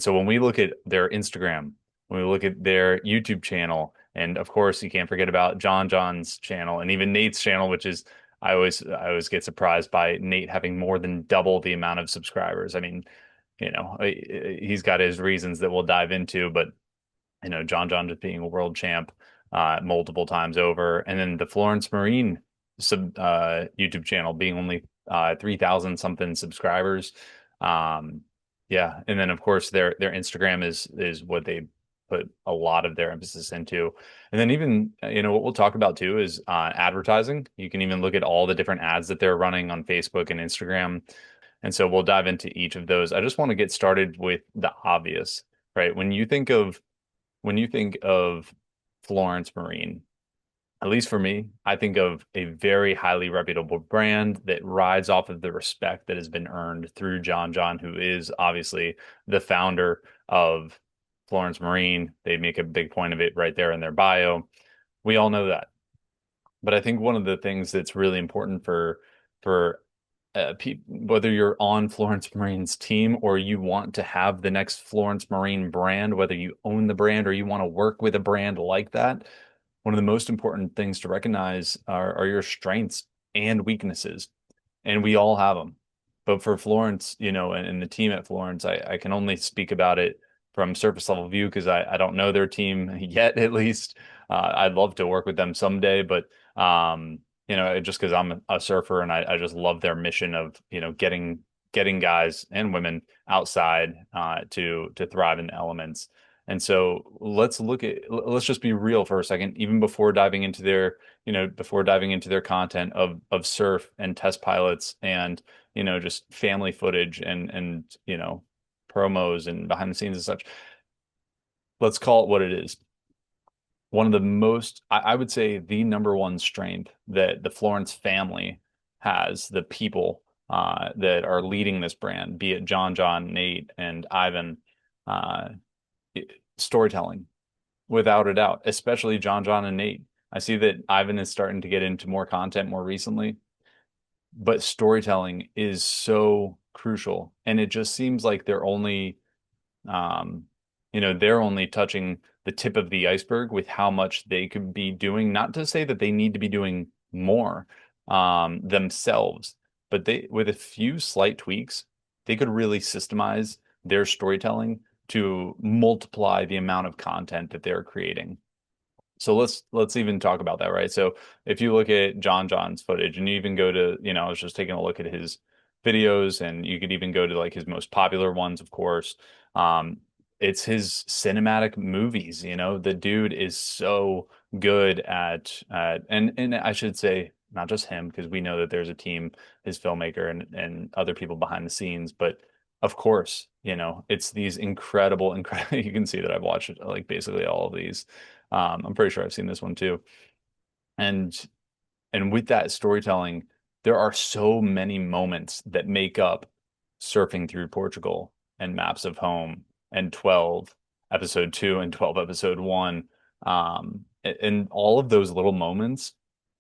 so when we look at their Instagram, when we look at their YouTube channel, and of course you can't forget about John's channel and even Nate's channel, which is I always get surprised by Nate having more than double the amount of subscribers. I mean, he's got his reasons that we'll dive into, but John just being a world champ multiple times over, and then the Florence Marine YouTube channel being only 3,000 something subscribers. Um, yeah, and then of course their Instagram is what they put a lot of their emphasis into. And then even what we'll talk about too is advertising. You can even look at all the different ads that they're running on Facebook and Instagram. And so we'll dive into each of those. I just want to get started with the obvious, right? When you think of Florence Marine, at least for me, I think of a very highly reputable brand that rides off of the respect that has been earned through John, who is obviously the founder of Florence Marine. They make a big point of it right there in their bio. We all know that. But I think one of the things that's really important for whether you're on Florence Marine's team or you want to have the next Florence Marine brand, whether you own the brand or you want to work with a brand like that, one of the most important things to recognize are your strengths and weaknesses. And we all have them. But for Florence, and the team at Florence, I can only speak about it from surface level view because I don't know their team yet, at least. I'd love to work with them someday, but just because I'm a surfer and I just love their mission of, getting guys and women outside to thrive in the elements. And so let's just be real for a second, even before diving into their content of surf and test pilots and, just family footage and promos and behind the scenes and such. Let's call it what it is. One of the most, I would say the number one strength that the Florence family has, the people that are leading this brand, be it John, Nate, and Ivan, uh, storytelling, without a doubt, especially John and Nate. I see that Ivan is starting to get into more content more recently, but storytelling is so crucial. And it just seems like um, they're only touching the tip of the iceberg with how much they could be doing. Not to say that they need to be doing more themselves, but with a few slight tweaks, they could really systemize their storytelling to multiply the amount of content that they're creating. So let's even talk about that, right? So if you look at John's footage and you even go to, I was just taking a look at his videos and you could even go to like his most popular ones, of course. Um, it's his cinematic movies, the dude is so good and I should say not just him, because we know that there's a team, his filmmaker and other people behind the scenes, but of course, it's these incredible, you can see that I've watched like basically all of these. I'm pretty sure I've seen this one too. And and with that storytelling, there are so many moments that make up Surfing Through Portugal and Maps of Home and 12 episode 2 and 12 episode 1. And all of those little moments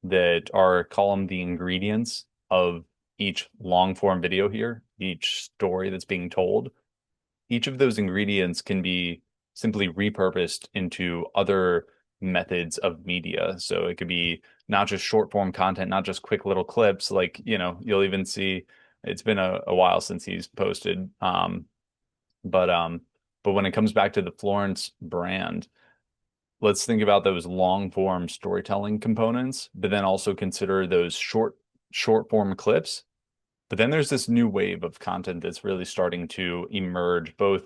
that are call them the ingredients of each long form video here, each story that's being told, each of those ingredients can be simply repurposed into other methods of media. So it could be not just short form content, not just quick little clips. Like, you'll even see it's been a while since he's posted. But but when it comes back to the Florence brand, let's think about those long form storytelling components, but then also consider those short form clips. But then there's this new wave of content that's really starting to emerge both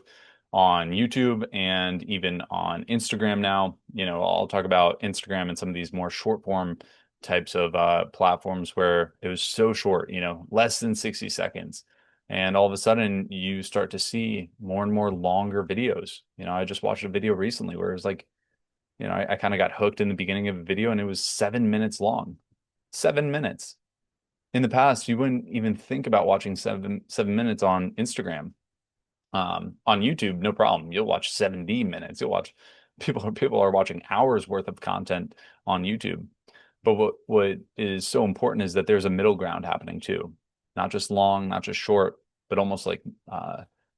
on YouTube and even on Instagram now. I'll talk about Instagram and some of these more short form types of platforms where it was so short, less than 60 seconds. And all of a sudden you start to see more and more longer videos. I just watched a video recently where it was like, I kind of got hooked in the beginning of a video and it was 7 minutes long. 7 minutes. In the past, you wouldn't even think about watching seven minutes on Instagram. On YouTube, no problem. You'll watch 70 minutes. You'll watch people are watching hours worth of content on YouTube. But what is so important is that there's a middle ground happening too. Not just long, not just short, but almost like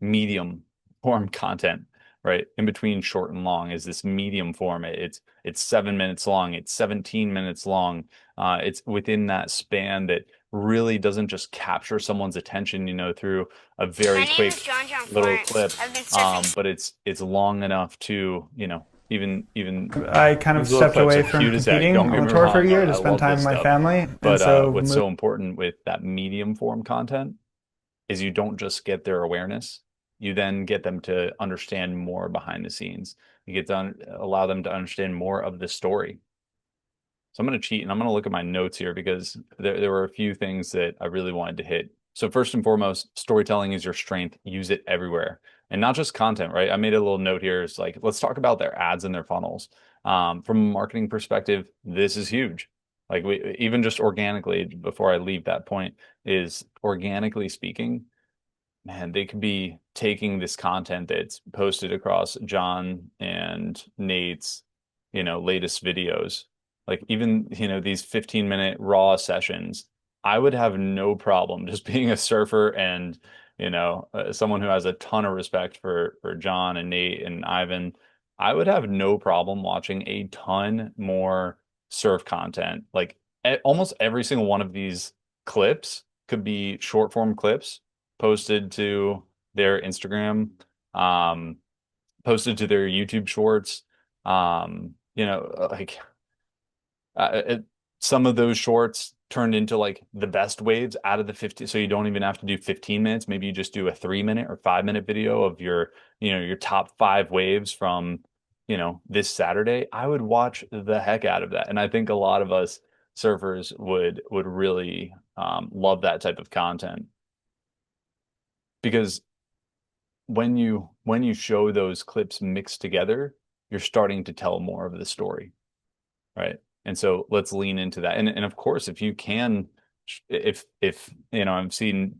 medium form content, right? In between short and long is this medium form. It's 7 minutes long, it's 17 minutes long. It's within that span that really doesn't just capture someone's attention, through a My very name is quick John John little Florence. clip. I've been surfing. But it's long enough to, even I kind of these little stepped clips away are from cute as heck. competing Don't on get the me tour for a wrong. year to I spend love time this with my stuff. family. And But so, what's so important with that medium form content is you don't just get their awareness, you then get them to understand more behind the scenes. You get to allow them to understand more of the story. So I'm going to cheat and I'm going to look at my notes here because there were a few things that I really wanted to hit. So first and foremost, storytelling is your strength. Use it everywhere. And not just content, right? I made a little note here. It's like, let's talk about their ads and their funnels. From a marketing perspective, this is huge. Like we even just organically, before I leave that point, is organically speaking, man, they could be taking this content that's posted across John and Nate's, latest videos. Like even, these 15-minute raw sessions, I would have no problem just being a surfer and, someone who has a ton of respect for John and Nate and Ivan. I would have no problem watching a ton more surf content. Like almost every single one of these clips could be short form clips posted to their Instagram, um, posted to their YouTube shorts. Like it, some of those shorts turned into like the best waves out of the 50. So you don't even have to do 15 minutes. Maybe you just do a 3 minute or 5 minute video of your top five waves from, this Saturday. I would watch the heck out of that. And I think a lot of us surfers would really love that type of content because when you show those clips mixed together, you're starting to tell more of the story, right? And so let's lean into that. And of course, if you can, if I've seen,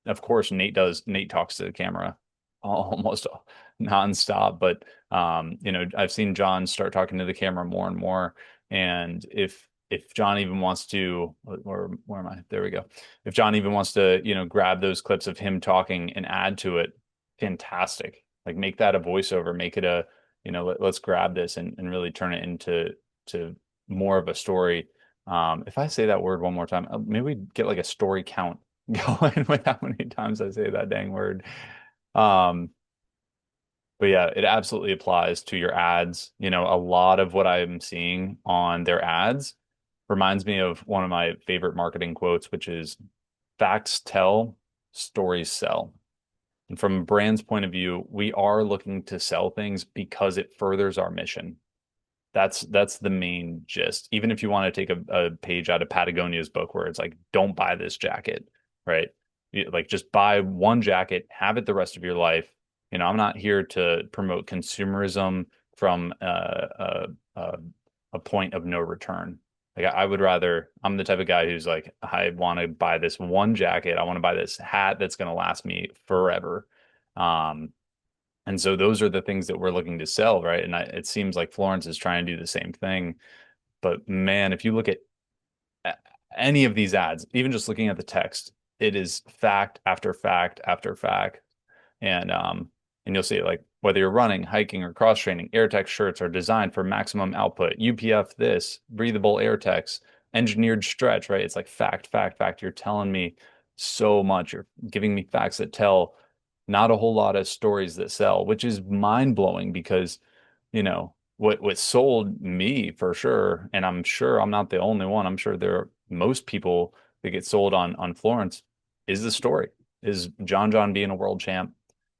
of course, Nate talks to the camera almost nonstop, but I've seen John start talking to the camera more and more. And if John even wants to, or where am I? There we go. If John even wants to, grab those clips of him talking and add to it, fantastic. Like make that a voiceover, make it a, let's grab this and really turn it to more of a story. If I say that word one more time, maybe we get like a story count going with how many times I say that dang word. Um, but yeah, it absolutely applies to your ads. A lot of what I'm seeing on their ads reminds me of one of my favorite marketing quotes, which is facts tell, stories sell. And from a brand's point of view, we are looking to sell things because it furthers our mission. That's the main gist. Even if you want to take a page out of Patagonia's book where it's like, don't buy this jacket, right? Like just buy one jacket, have it the rest of your life. I'm not here to promote consumerism from a point of no return. Like I would rather, I'm the type of guy who's like, I want to buy this one jacket. I want to buy this hat that's going to last me forever. Um, and so those are the things that we're looking to sell, right? And it seems like Florence is trying to do the same thing. But man, if you look at any of these ads, even just looking at the text, it is fact after fact after fact. And you'll see it like whether you're running, hiking, or cross training, AirTech shirts are designed for maximum output. UPF this, breathable AirTechs, engineered stretch, right? It's like fact, fact, fact. You're telling me so much. You're giving me facts that tell, not a whole lot of stories that sell, which is mind blowing because, what sold me for sure, and I'm sure I'm not the only one. I'm sure there are most people that get sold on Florence is the story. Is John being a world champ?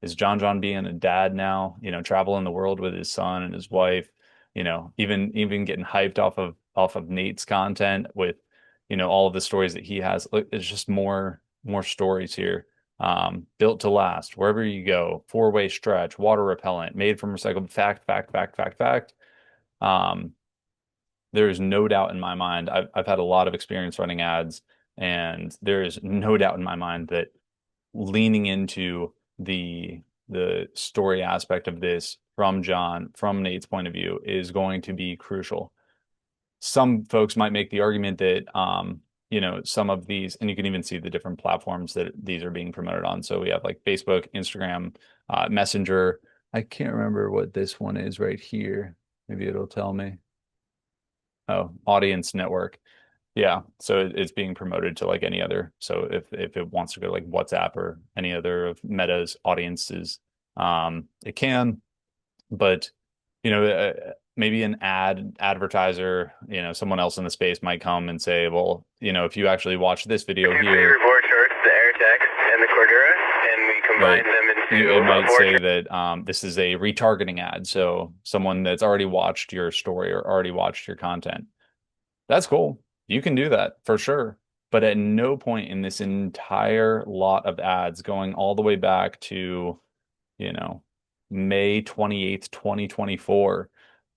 Is John being a dad now, traveling the world with his son and his wife, even getting hyped off of Nate's content with, all of the stories that he has. Look, it's just more stories here. Built to last, wherever you go, four-way stretch, water repellent, made from recycled fact, fact, fact, fact, fact. Um, there is no doubt in my mind. I've had a lot of experience running ads, and there is no doubt in my mind that leaning into the story aspect of this from John, from Nate's point of view, is going to be crucial. Some folks might make the argument that some of these, and you can even see the different platforms that these are being promoted on. So we have like Facebook, Instagram, Messenger. I can't remember what this one is right here. Maybe it'll tell me. Oh, Audience Network. Yeah, so it's being promoted to like any other. So if it wants to go to like WhatsApp or any other of Meta's audiences, it can. But maybe an advertiser, someone else in the space might come and say, well, if you actually watch this video Your here, favorite board charts, the AirTech and the Cordura, and we combine right? them into It a might board say chart. that this is a retargeting ad. So someone that's already watched your story or already watched your content. That's cool. You can do that for sure. But at no point in this entire lot of ads going all the way back to, you know, May 28th, 2024,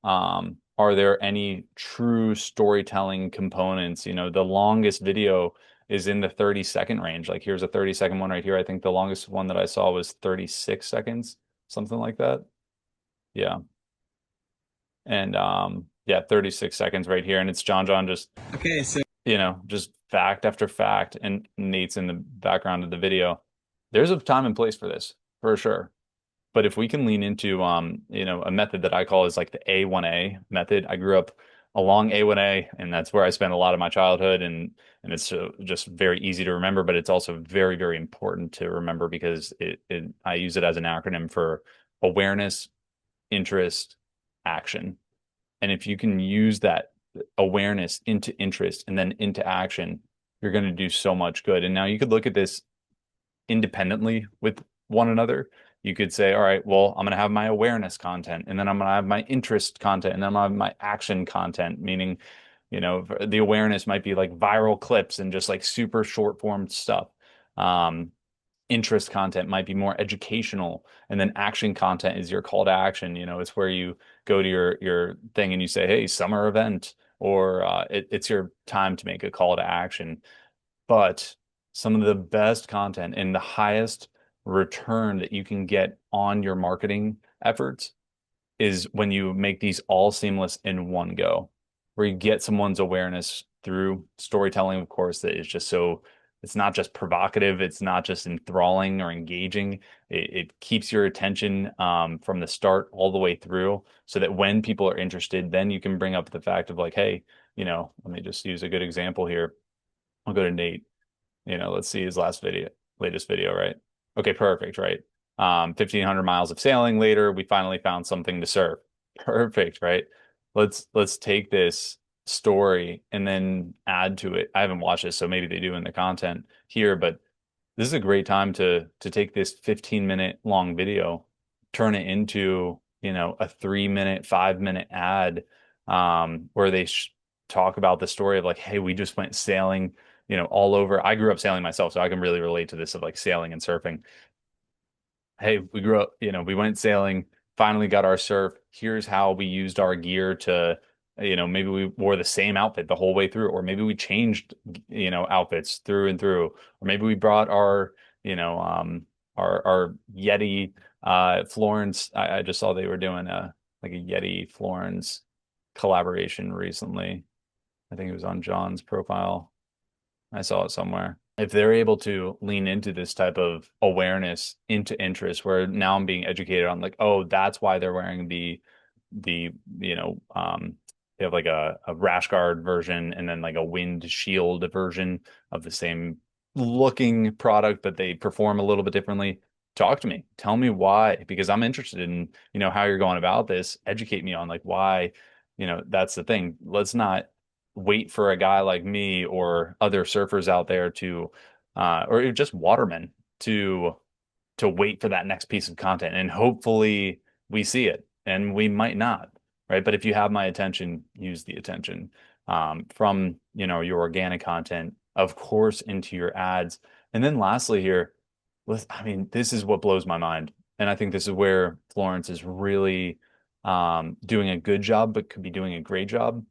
are there any true storytelling components? The longest video is in the 30-second range. Like here's a 30-second one right here. I think the longest one that I saw was 36 seconds, something like that. Yeah. And yeah, 36 seconds right here. And it's John just Okay, so just fact after fact, and Nate's in the background of the video. There's a time and place for this, for sure. But if we can lean into a method that I call is like the A1A method. I grew up along A1A, and that's where I spent a lot of my childhood, and it's just very easy to remember, but it's also very, very important to remember because I use it as an acronym for awareness, interest, action. And if you can use that awareness into interest and then into action, you're going to do so much good. And now you could look at this independently with one another. You could say, all right, well, I'm going to have my awareness content, and then I'm going to have my interest content, and then I'm going to have my action content, meaning, the awareness might be like viral clips and just like super short form stuff. Um, Interest content might be more educational, and then action content is your call to action. It's where you go to your thing and you say, hey, summer event, or it's your time to make a call to action. But some of the best content and the highest return that you can get on your marketing efforts is when you make these all seamless in one go, where you get someone's awareness through storytelling, of course, that is just so it's not just provocative, it's not just enthralling or engaging. It keeps your attention from the start all the way through, so that when people are interested, then you can bring up the fact of like, hey, let me just use a good example here. I'll go to Nate. Let's see his latest video, right? Okay, perfect, right? 1,500 miles of sailing later, we finally found something to surf. Perfect, right? Let's take this story and then add to it. I haven't watched this, so maybe they do in the content here, but this is a great time to take this 15-minute long video, turn it into, a 3-minute, 5-minute ad, where they talk about the story of like, hey, we just went sailing, all over. I grew up sailing myself, so I can really relate to this of like sailing and surfing. Hey, we grew up, we went sailing, finally got our surf. Here's how we used our gear to, maybe we wore the same outfit the whole way through, or maybe we changed, outfits through and through, or maybe we brought our, our Yeti, Florence. I just saw they were doing like a Yeti Florence collaboration recently. I think it was on John's profile. I saw it somewhere. If they're able to lean into this type of awareness into interest, where now I'm being educated on like, oh, that's why they're wearing the they have like a rash guard version and then like a wind shield version of the same looking product, but they perform a little bit differently. Talk to me. Tell me why, because I'm interested in, how you're going about this. Educate me on like why, that's the thing. Let's not wait for a guy like me or other surfers out there to or just watermen to wait for that next piece of content, and hopefully we see it, and we might not, right? But if you have my attention, use the attention from your organic content, of course, into your ads. And then lastly here, I mean, this is what blows my mind, and I think this is where Florence is really doing a good job, but could be doing a great job.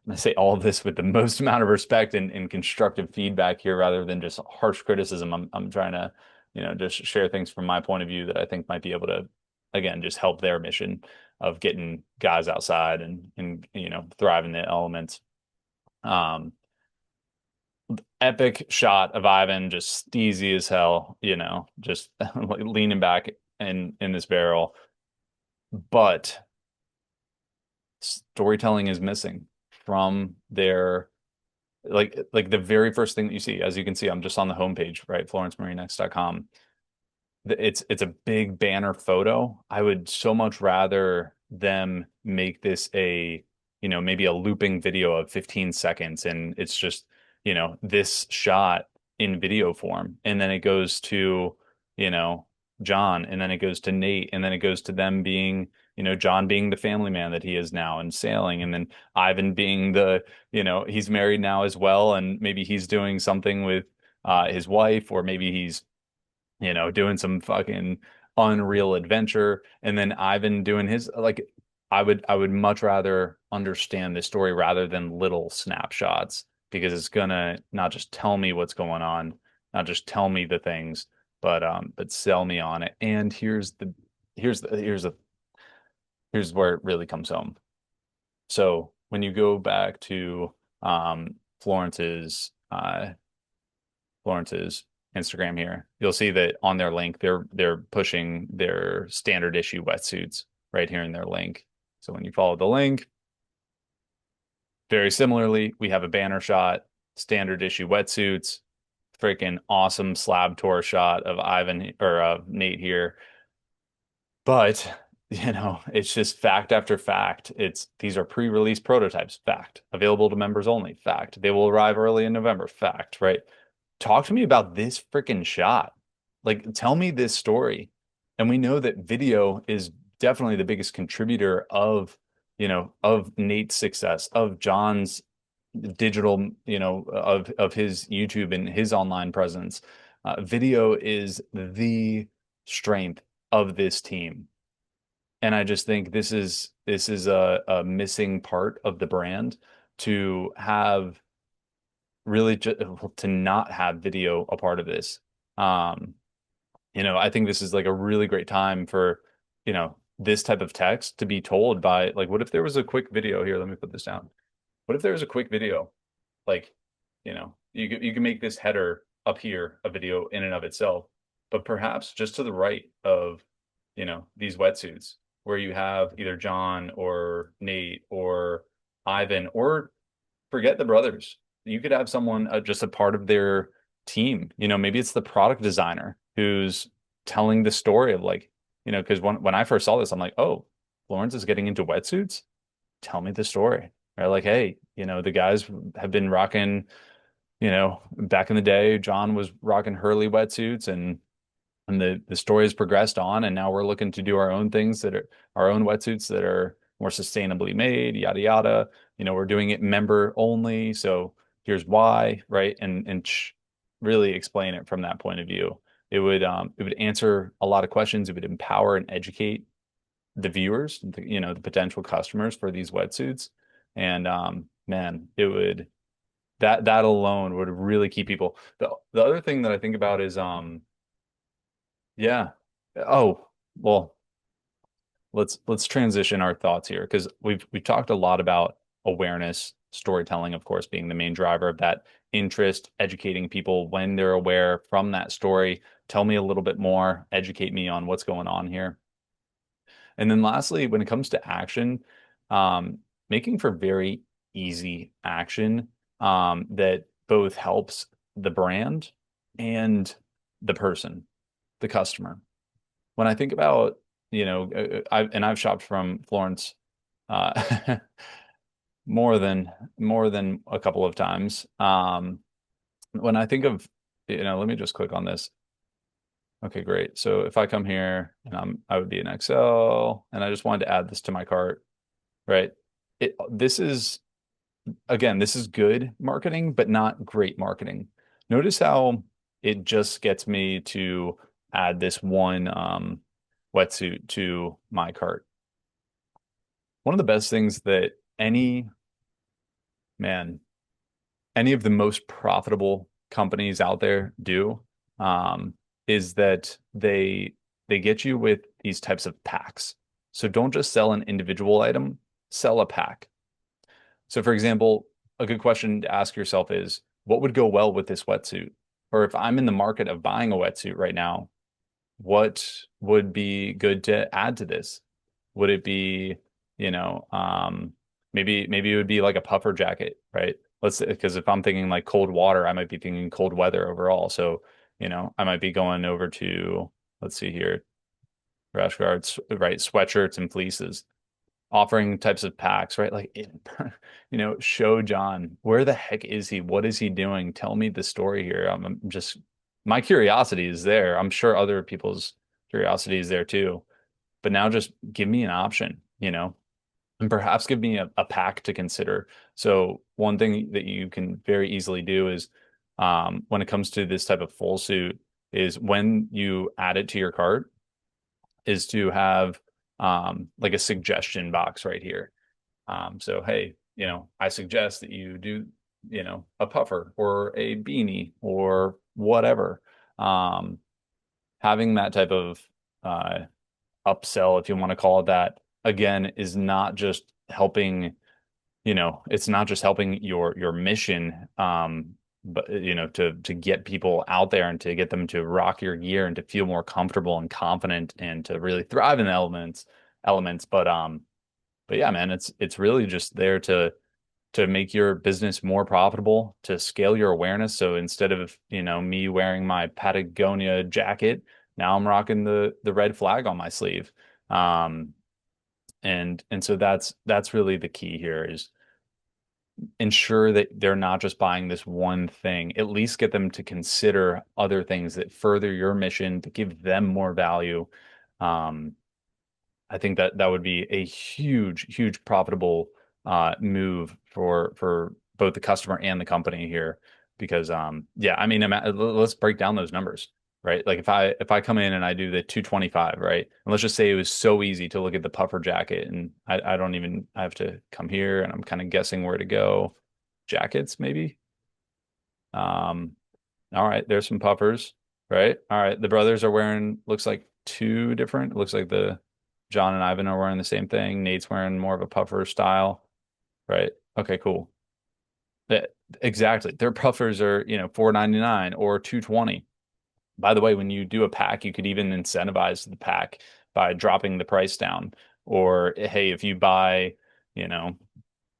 And I say all of this with the most amount of respect and constructive feedback here, rather than just harsh criticism. I'm trying to, just share things from my point of view that I think might be able to, again, just help their mission of getting guys outside and thrive in the elements. Um, epic shot of Ivan just steezy as hell, just like leaning back in this barrel. But storytelling is missing from their like the very first thing that you see. As you can see, I'm just on the homepage, right? FlorenceMarineX.com. It's a big banner photo. I would so much rather them make this maybe a looping video of 15 seconds, and it's just, this shot in video form. And then it goes to, you know, John, and then it goes to Nate, and then it goes to them being, John being the family man that he is now and sailing, and then Ivan being he's married now as well, and maybe he's doing something with his wife, or maybe he's doing some fucking unreal adventure, and then Ivan doing his like I would much rather understand this story rather than little snapshots, because it's gonna not just tell me what's going on, not just tell me the things, but sell me on it. And here's where it really comes home. So when you go back to Florence's Florence's Instagram here, you'll see that on their link, they're pushing their standard issue wetsuits right here in their link. So when you follow the link, very similarly, we have a banner shot, standard issue wetsuits, freaking awesome slab tour shot of Ivan or Nate here. But, it's just fact after fact. These are pre-release prototypes, fact. Available to members only, fact. They will arrive early in November, fact, right? Talk to me about this freaking shot. Like, tell me this story. And we know that video is definitely the biggest contributor of Nate's success, of John's digital, of his YouTube and his online presence. Video is the strength of this team. And I just think this is a missing part of the brand, to have really to not have video a part of this. Um, I think this is like a really great time for, this type of text to be told by, like, what if there was a quick video here? Let me put this down. What if there was a quick video? Like, you can make this header up here a video in and of itself, but perhaps just to the right of, these wetsuits, where you have either John or Nate or Ivan, or forget the brothers. You could have someone, just a part of their team. Maybe it's the product designer who's telling the story of, like, because when I first saw this, I'm like, oh, Florence is getting into wetsuits. Tell me the story. Right? Like, hey, the guys have been rocking, back in the day, John was rocking Hurley wetsuits, and the story has progressed on, and now we're looking to do our own things, that are our own wetsuits that are more sustainably made, yada yada. We're doing it member only, so here's why, right? And really explain it from that point of view. It would answer a lot of questions. It would empower and educate the viewers, the potential customers for these wetsuits. And man, that alone would really keep people. The other thing that I think about is yeah. Oh, well, let's transition our thoughts here, because we've talked a lot about awareness, storytelling, of course, being the main driver of that interest, educating people when they're aware from that story. Tell me a little bit more, educate me on what's going on here. And then lastly, when it comes to action, making for very easy action, that both helps the brand and the person, the customer. When I think about, I've shopped from Florence uh, more than a couple of times. When I think of, let me just click on this. Okay, great. So if I come here and I would be in Excel, and I just wanted to add this to my cart, right? This is good marketing, but not great marketing. Notice how it just gets me to add this one wetsuit to my cart. One of the best things that man, any of the most profitable companies out there do, is that they get you with these types of packs. So don't just sell an individual item, sell a pack. So for example, a good question to ask yourself is, what would go well with this wetsuit? Or if I'm in the market of buying a wetsuit right now, what would be good to add to this? Would it be, you know, maybe it would be like a puffer jacket, right? Let's because if I'm thinking like cold water, I might be thinking cold weather overall. So, I might be going over to, let's see here, rash guards, right? Sweatshirts and fleeces, offering types of packs, right? Like, show John, where the heck is he? What is he doing? Tell me the story here. I'm just, my curiosity is there. I'm sure other people's curiosity is there too. But now just give me an option, and perhaps give me a pack to consider. So one thing that you can very easily do is, when it comes to this type of full suit, is when you add it to your cart, is to have like a suggestion box right here. So hey, I suggest that you do, a puffer or a beanie or whatever. Um, Having that type of uh, upsell, if you want to call it that, again, is not just helping, it's not just helping your mission, but to get people out there and to get them to rock your gear and to feel more comfortable and confident and to really thrive in the elements. But yeah, man, it's really just there to make your business more profitable, to scale your awareness. So instead of, me wearing my Patagonia jacket, now I'm rocking the red flag on my sleeve. Um, and so that's really the key here is ensure that they're not just buying this one thing. At least get them to consider other things that further your mission, to give them more value. Um, I think that would be a huge profitable move for both the customer and the company here. Because yeah, I mean, let's break down those numbers, right? Like if I come in and I do the 225, right? And let's just say it was so easy to look at the puffer jacket, and I don't even I have to come here and I'm kind of guessing where to go. Jackets, maybe. Um, all right, there's some puffers, right? All right, the brothers are wearing, looks like two different. It looks like the John and Ivan are wearing the same thing. Nate's wearing more of a puffer style, right? Okay, cool. Yeah, exactly. Their puffers are, 4.99 or 220. By the way, when you do a pack, you could even incentivize the pack by dropping the price down. Or hey, if you buy, you know,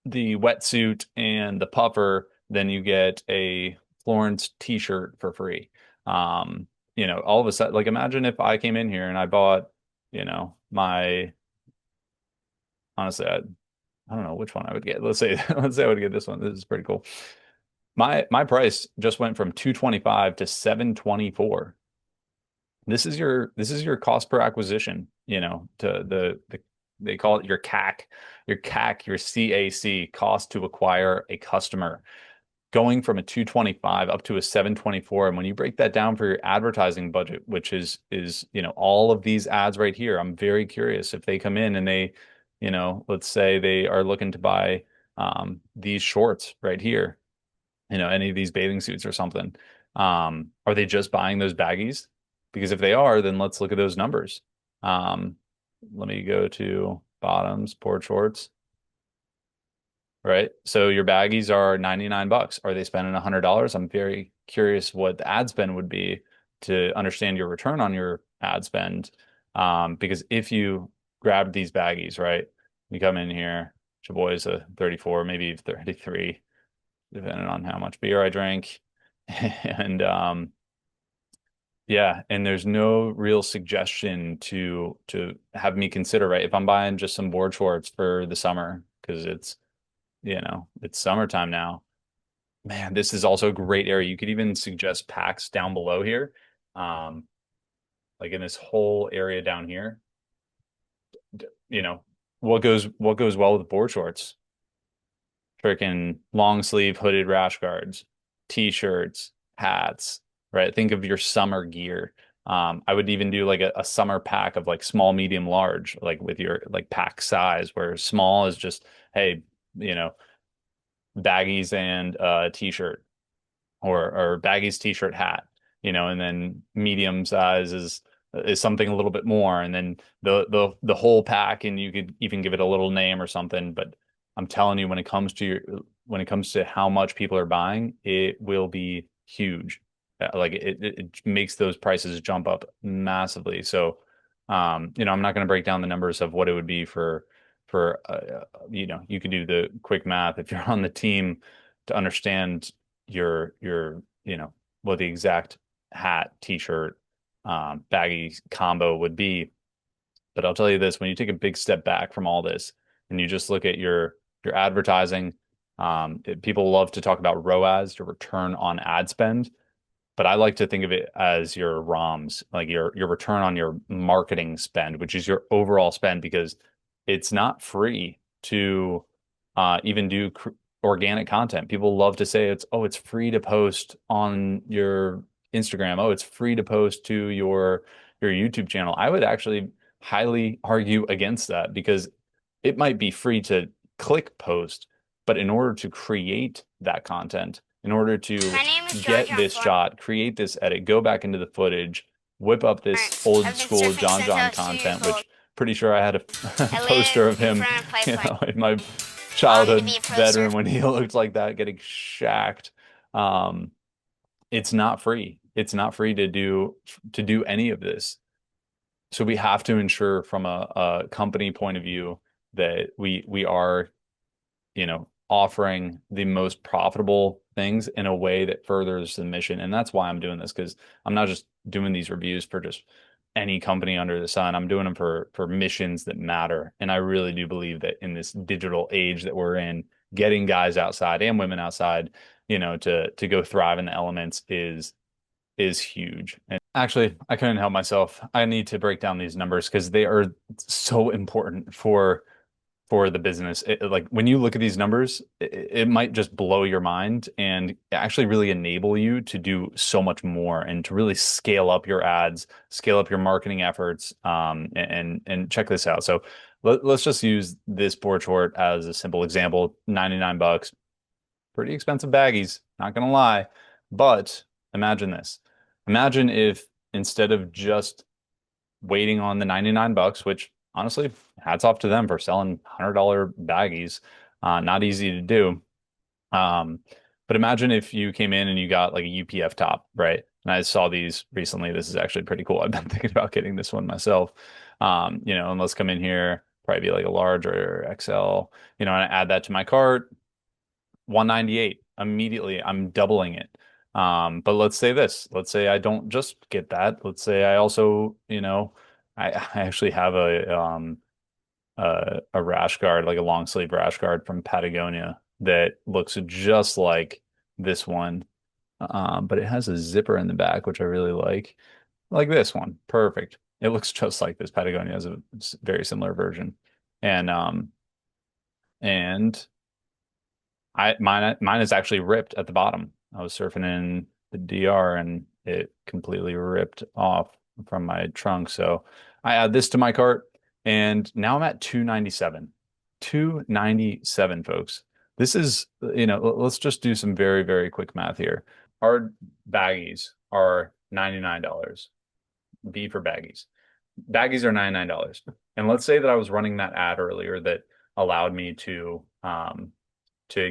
the wetsuit and the puffer, then you get a Florence t-shirt for free. All of a sudden, like imagine if I came in here and I bought, my honestly, I don't know which one I would get. Let's say let's say I would get this one. This is pretty cool. My price just went from 225 to 724. This is your cost per acquisition, to the they call it your CAC, your CAC, cost to acquire a customer, going from a 225 up to a 724. And when you break that down for your advertising budget, which is all of these ads right here, I'm very curious if they come in and they, let's say they are looking to buy these shorts right here, any of these bathing suits or something. Are they just buying those baggies? Because if they are, then let's look at those numbers. Um, Let me go to bottoms, port shorts, right? So your baggies are 99 bucks. Are they spending $100? I'm very curious what the ad spend would be to understand your return on your ad spend. Because if you grab these baggies, right, you come in here, your boy's a 34, maybe 33, depending on how much beer I drank. And yeah, and there's no real suggestion to have me consider, right? If I'm buying just some board shorts for the summer, because it's summertime now. Man, this is also a great area. You could even suggest packs down below here. Um, like in this whole area down here. You know, what goes well with board shorts? Freaking long sleeve hooded rash guards, t-shirts, hats, right? Think of your summer gear. I would even do like a summer pack of like small, medium, large, like with your like pack size, where small is just, hey, you know, baggies and t-shirt, or baggies, t-shirt, hat, and then medium size is something a little bit more, and then the whole pack, and you could even give it a little name or something. But I'm telling you, when it comes to when it comes to how much people are buying, it will be huge. Like it makes those prices jump up massively. So, I'm not going to break down the numbers of what it would be you could do the quick math if you're on the team to understand what the exact hat, t-shirt, baggy combo would be. But I'll tell you this, when you take a big step back from all this and you just look at your advertising, people love to talk about ROAS, your return on ad spend, but I like to think of it as your ROMs, like your return on your marketing spend, which is your overall spend, because it's not free to even do organic content. People love to say it's free to post on your Instagram. Oh, it's free to post to your YouTube channel. I would actually highly argue against that because it might be free to click post, but in order to create that content, in order to My name is George. get this shot, create this edit, go back into the footage, whip up this Florence. old I've been school surfing John since John I was 2 years content, old. which pretty sure I had a I poster of live in him, front of pipeline. in my Wanted to childhood be a pro bedroom surfer. when he looked like that, getting shacked. Um, it's not free. It's not free to do any of this. So we have to ensure from a company point of view that we are offering the most profitable things in a way that furthers the mission. And that's why I'm doing this, because I'm not just doing these reviews for just any company under the sun. I'm doing them for missions that matter. And I really do believe that in this digital age that we're in, getting guys outside and women outside, to go thrive in the elements is huge. And actually, I couldn't help myself. I need to break down these numbers because they are so important for the business. Like when you look at these numbers, it might just blow your mind and actually really enable you to do so much more and to really scale up your ads, scale up your marketing efforts. And check this out. So let's just use this board short as a simple example. 99 bucks, pretty expensive baggies, not gonna lie. But imagine this. Imagine if instead of just waiting on the 99 bucks, which honestly, hats off to them for selling $100 baggies. Not easy to do. Um, but imagine if you came in and you got like a UPF top, right? And I saw these recently. This is actually pretty cool. I've been thinking about getting this one myself. And let's come in here, probably be like a large or XL, and I add that to my cart. 198 immediately. I'm doubling it. But let's say this. Let's say I don't just get that. Let's say I also, I actually have a rash guard, like a long sleeve rash guard from Patagonia that looks just like this one. But it has a zipper in the back, which I really like. Like this one. Perfect. It looks just like this. Patagonia has a very similar version. And mine is actually ripped at the bottom. I was surfing in the DR and it completely ripped off from my trunk. So I add this to my cart and now I'm at 297. 297, folks. This is, let's just do some very, very quick math here. Our baggies are $99. B for baggies. Baggies are $99. And let's say that I was running that ad earlier that allowed me to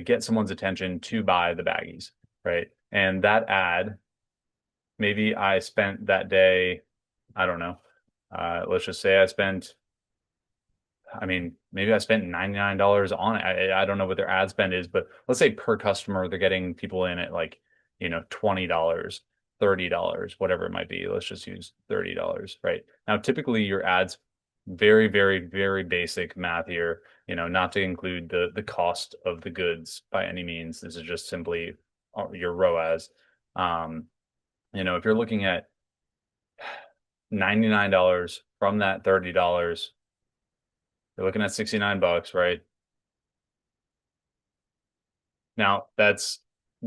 get someone's attention to buy the baggies, right? And that ad, maybe I spent that day, I don't know, let's just say maybe I spent $99 on it. I don't know what their ad spend is, but let's say per customer, they're getting people in at like, $20, $30, whatever it might be. Let's just use $30, right? Now, typically your ads, very, very, very basic math here, not to include the cost of the goods by any means. This is just simply your ROAS. If you're looking at $99 from that $30, you're looking at 69 bucks, right? Now, that's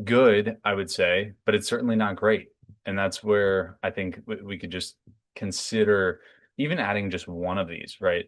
good, I would say, but it's certainly not great. And that's where I think we could just consider even adding just one of these, right?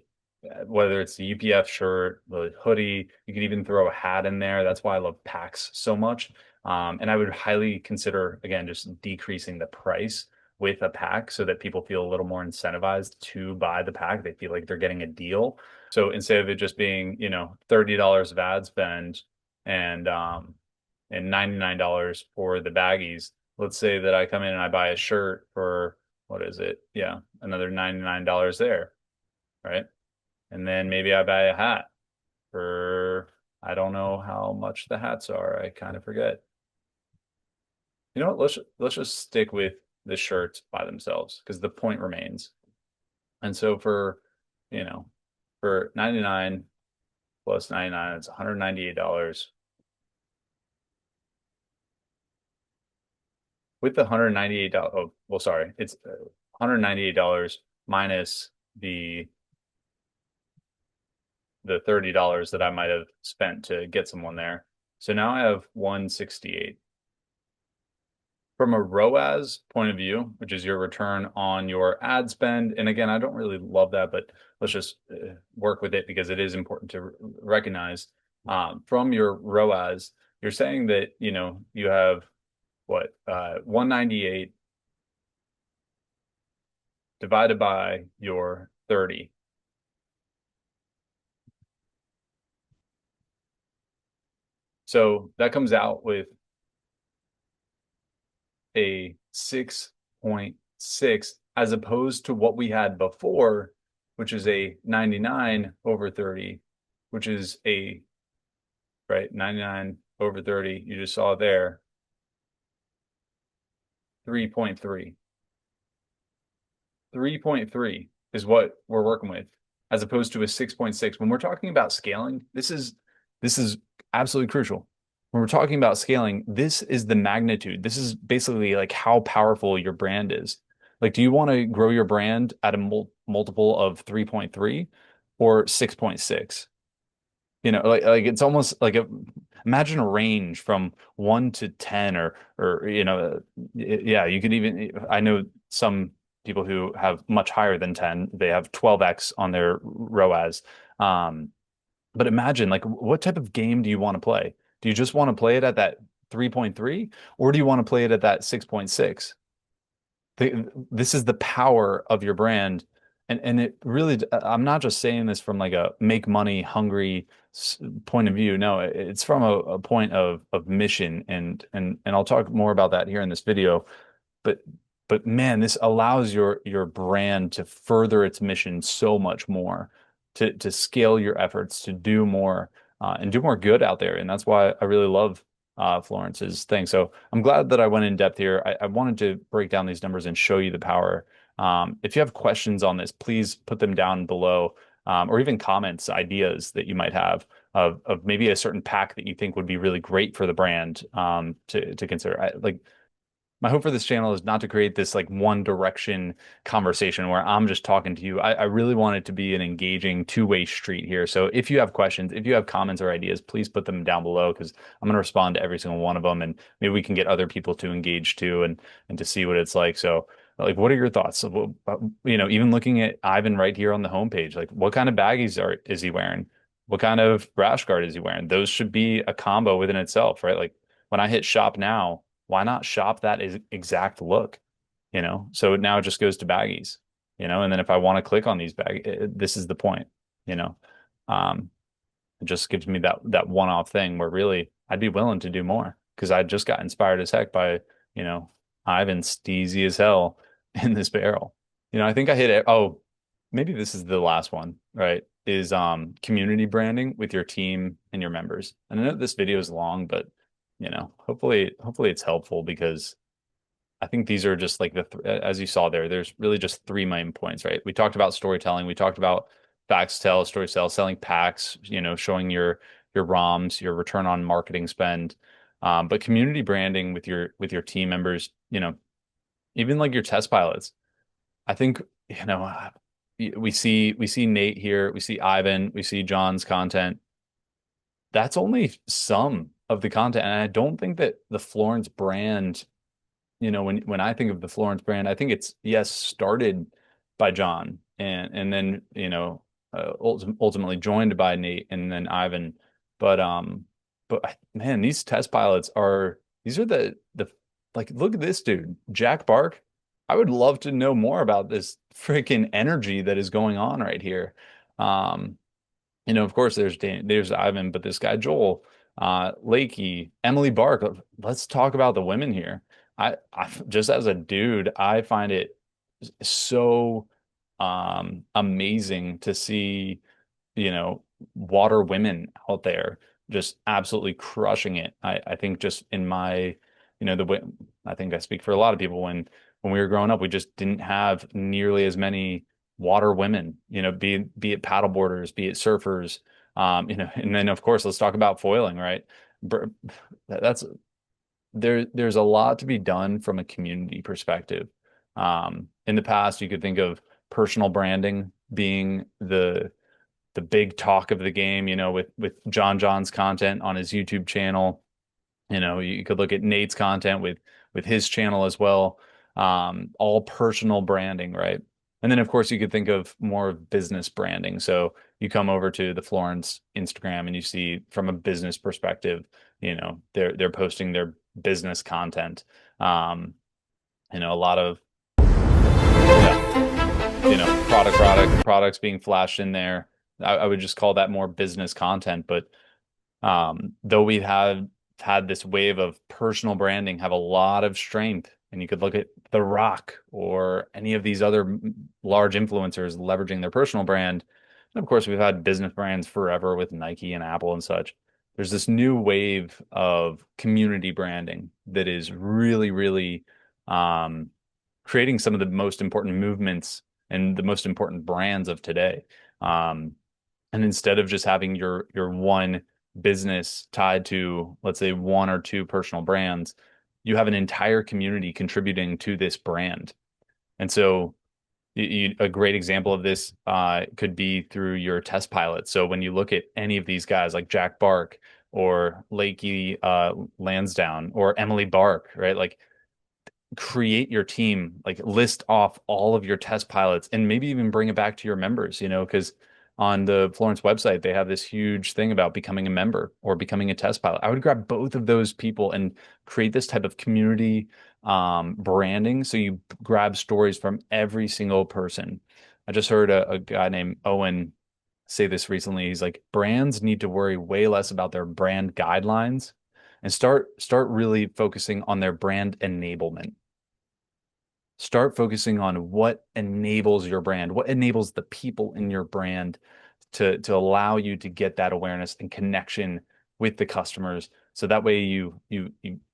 Whether it's the UPF shirt, the hoodie, you could even throw a hat in there. That's why I love packs so much. And I would highly consider, again, just decreasing the price with a pack so that people feel a little more incentivized to buy the pack. They feel like they're getting a deal. So instead of it just being, $30 of ad spend, and $99 for the baggies. Let's say that I come in and I buy a shirt for what is it? Yeah, another $99 there, right? And then maybe I buy a hat for I don't know how much the hats are. I kind of forget. You know what? Let's just stick with the shirts by themselves because the point remains. And so you know, for 99 plus 99, it's $198. With the $198, oh, well, sorry, it's $198 minus the the $30 that I might have spent to get someone there. So now I have 168. From a ROAS point of view, which is your return on your ad spend, and again, I don't really love that, but let's just work with it because it is important to recognize. From your ROAS, you're saying that you have what 198 divided by your 30. So that comes out with a 6.6 as opposed to what we had before, which is a 99 over 30, which is a, right, 99 over 30. You just saw there, 3.3. 3.3 is what we're working with as opposed to a 6.6. When we're talking about scaling, this is absolutely crucial. When we're talking about scaling, this is the magnitude. This is basically like how powerful your brand is. Like, do you want to grow your brand at a multiple of 3.3 or 6.6? Like it's almost like imagine a range from 1 to 10 or yeah, you could even I know some people who have much higher than 10. They have 12x on their ROAS. But imagine like what type of game do you want to play? Do you just want to play it at that 3.3 or do you want to play it at that 6.6? This is the power of your brand. And it really, I'm not just saying this from like a make money hungry point of view. No, it's from a point of mission. And I'll talk more about that here in this video. But but man, this allows your brand to further its mission so much more, to scale your efforts, to do more and do more good out there. And that's why I really love Florence's thing. So I'm glad that I went in depth here. I wanted to break down these numbers and show you the power. If you have questions on this, please put them down below, or even comments, ideas that you might have of maybe a certain pack that you think would be really great for the brand to consider. Like my hope for this channel is not to create this like one direction conversation where I'm just talking to you. I really want it to be an engaging two-way street here. So if you have questions, if you have comments or ideas, please put them down below because I'm going to respond to every single one of them, and maybe we can get other people to engage too and to see what it's like. So like, what are your thoughts? Even looking at Ivan right here on the homepage, like what kind of baggies is he wearing? What kind of rash guard is he wearing? Those should be a combo within itself, right? Like when I hit shop now, why not shop that exact look? So now it just goes to baggies, and then if I want to click on these this is the point, you know. Um, it just gives me that one-off thing where really I'd be willing to do more because I just got inspired as heck by, you know, Ivan steezy as hell in this barrel. I think I hit it. Oh, maybe this is the last one, right? Is community branding with your team and your members. And I know this video is long, but hopefully it's helpful because I think these are just like as you saw there's really just three main points, right? We talked about storytelling, we talked about facts tell, story sell, selling packs, showing your ROMs, your return on marketing spend. But community branding with your team members, even like your test pilots. I think, we see Nate here, we see Ivan, we see John's content. That's only some of the content. And I don't think that the Florence brand, when I think of the Florence brand, I think it's yes, started by John and then, ultimately joined by Nate and then Ivan. But man, these test pilots these are the like look at this dude, Jack Bark. I would love to know more about this freaking energy that is going on right here. Of course there's Ivan, but this guy Joel, Lakey, Emily Bark. Let's talk about the women here. I just as a dude, I find it so amazing to see, water women out there just absolutely crushing it. I think just in my, the way I think I speak for a lot of people when we were growing up, we just didn't have nearly as many water women, be it paddleboarders, be it surfers, and then of course let's talk about foiling, right? Br- That's there's a lot to be done from a community perspective. In the past, you could think of personal branding being the big talk of the game, with John's content on his YouTube channel. You could look at Nate's content with his channel as well. All personal branding, right? And then of course you could think of more of business branding. So you come over to the Florence Instagram and you see from a business perspective, they're posting their business content. Um, a lot of yeah, products being flashed in there. I would just call that more business content, but though we have had this wave of personal branding have a lot of strength, and you could look at The Rock or any of these other large influencers leveraging their personal brand. And of course, we've had business brands forever with Nike and Apple and such. There's this new wave of community branding that is really, really um, creating some of the most important movements and the most important brands of today. Um, and instead of just having your one business tied to, let's say, one or two personal brands, you have an entire community contributing to this brand. And so a great example of this could be through your test pilot. So when you look at any of these guys like Jack Bark or Lakey Lansdowne or Emily Bark, right? Like create your team, like list off all of your test pilots and maybe even bring it back to your members, because on the Florence website, they have this huge thing about becoming a member or becoming a test pilot. I would grab both of those people and create this type of community branding. So you grab stories from every single person. I just heard a guy named Owen say this recently. He's like, brands need to worry way less about their brand guidelines and start really focusing on their brand enablement. Start focusing on what enables your brand, what enables the people in your brand to allow you to get that awareness and connection with the customers. So that way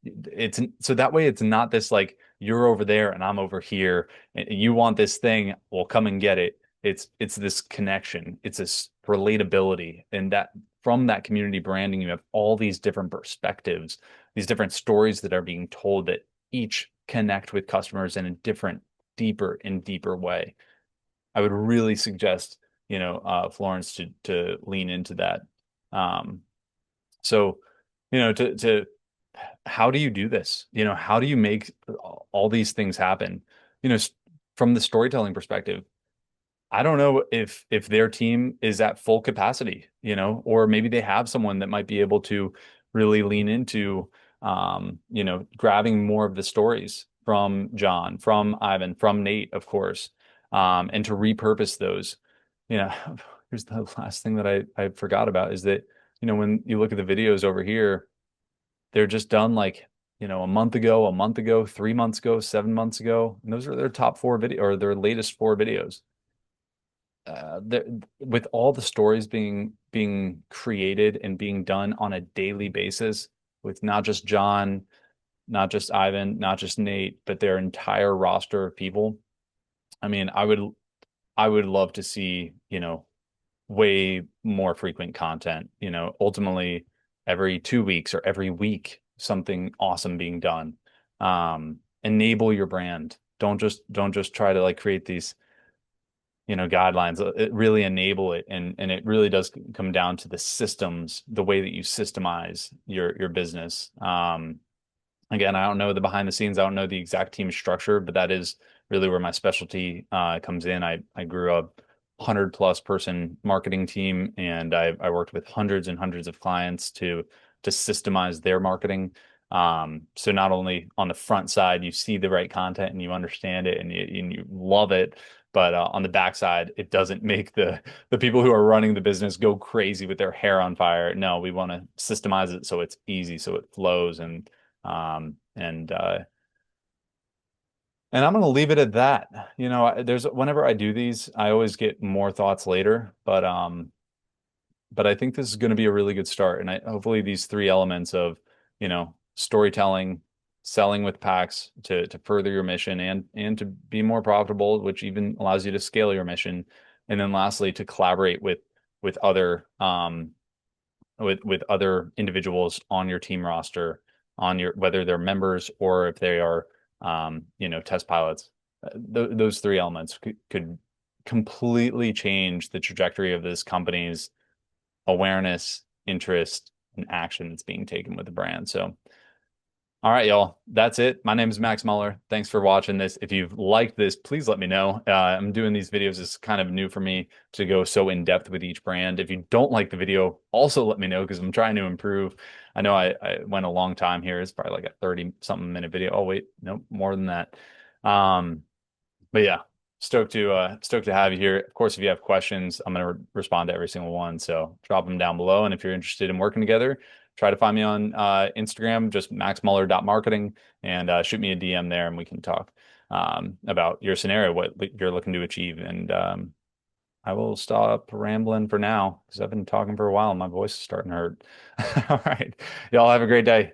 it's not this like you're over there and I'm over here and you want this thing, well come and get it. It's this connection. It's this relatability, and that from that community branding you have all these different perspectives, these different stories that are being told that each connect with customers in a different, deeper and deeper way. I would really suggest, Florence to lean into that. Um, so, to how do you do this? How do you make all these things happen? From the storytelling perspective, I don't know if their team is at full capacity, or maybe they have someone that might be able to really lean into, grabbing more of the stories from John, from Ivan, from Nate, of course, and to repurpose those. You know, here's the last thing that I forgot about is that, when you look at the videos over here, they're just done like, a month ago, 3 months ago, 7 months ago. And those are their top four video or their latest four videos with all the stories being created and being done on a daily basis with not just John, not just Ivan, not just Nate, but their entire roster of people. I mean, I would love to see, way more frequent content, ultimately every 2 weeks or every week, something awesome being done. Enable your brand. Don't just try to like create these guidelines. It really enable it, and it really does come down to the systems, the way that you systemize your business. Again, I don't know the behind the scenes, I don't know the exact team structure, but that is really where my specialty comes in. I grew a 100+ person marketing team, and I worked with hundreds and hundreds of clients to systemize their marketing. So not only on the front side, you see the right content and you understand it and you love it, but on the backside, it doesn't make the people who are running the business go crazy with their hair on fire. No, we want to systemize it so it's easy, so it flows, um and uh and I'm going to leave it at that. There's whenever I do these, I always get more thoughts later, but I think this is going to be a really good start. And hopefully these three elements of, storytelling, selling with packs to further your mission and to be more profitable, which even allows you to scale your mission. And then lastly, to collaborate with other with other individuals on your team roster, on your whether they're members or if they are test pilots. Those three elements could completely change the trajectory of this company's awareness, interest, and action that's being taken with the brand. So, all right, y'all, that's it. My name is Max Muller. Thanks for watching this. If you've liked this, please let me know. I'm doing these videos. It's kind of new for me to go so in depth with each brand. If you don't like the video, also let me know because I'm trying to improve. I know I went a long time here. It's probably like a 30 something minute video. Oh, wait, nope, more than that. Um, but yeah, stoked to have you here. Of course, if you have questions, I'm gonna respond to every single one. So drop them down below. And if you're interested in working together, try to find me on Instagram, just maxmuller.marketing, and shoot me a DM there, and we can talk about your scenario, what you're looking to achieve. And I will stop rambling for now because I've been talking for a while and my voice is starting to hurt. All right, y'all have a great day.